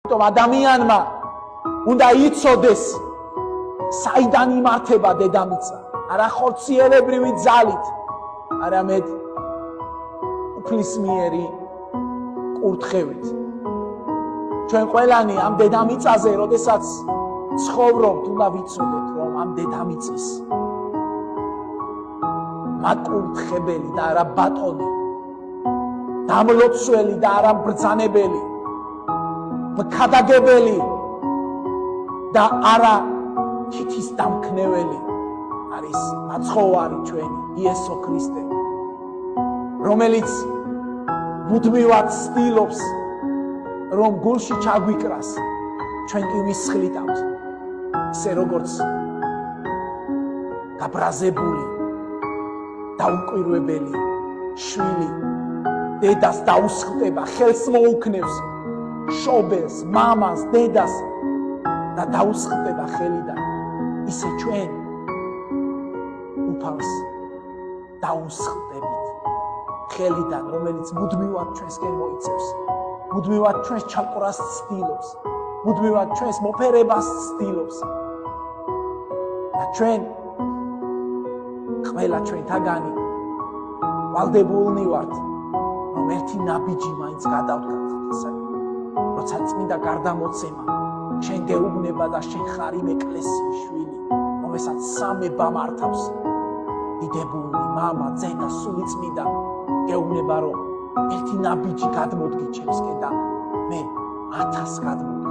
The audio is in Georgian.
ამიტომ ადამიანმა უნდა იცოდეს საიდან იმართება დედამიწა, არა ხორციელებრივი ძალით, არამედ უფლისმიერი კურთხევით. ჩვენ ყველანი ამ დედამიწაზე, როდესაც ცხოვრობთ, უნდა ვიცოდეთ, რომ ამ დედამიწის მაკურთხებელი და არა ბატონი, დამლოცველი და არა ბრძანებელი, მქადაგებელი და არა თითის დამქნეველი არის მაცხოვარი ჩვენი იესო ქრისტე, რომელიც მუდმივად ცდილობს, რომ გულში ჩაგვიკრას, ჩვენ კი ვისხლიტავთ, ისე როგორც გაბრაზებული დაუკვირვებელი შვილი დედას დაუსხლტება, ხელს მოუქნევს შობელს, მამას, დედას და დაუსხლტება ხელიდან, ისე ჩვენ უფალს დაუსხლტებით ხელიდან, რომელიც მუდმივად ჩვენსკენ მოიცევს, მუდმივად ჩვენს ჩაყვრას ცდილობს, მუდმივად ჩვენს მოფერებას ცდილობს და ჩვენ ყველა ჩვენთაგანი ვალდებულნი ვართ, რომ ერთი ნაბიჯი მაინც გადავდგათ ისე, როცა წმინდა გარდამოცემა შენ გეუბნება და შენ ხარ იმ ეკლესიის შვილი, რომელსაც სამება მართავს, დიდებული მამა, ძედა, სული წმინდა გეუბნება, რომ ერთი ნაბიჯი გადმოდგი ჩემსკენ და მე 1000 გადმოდგი.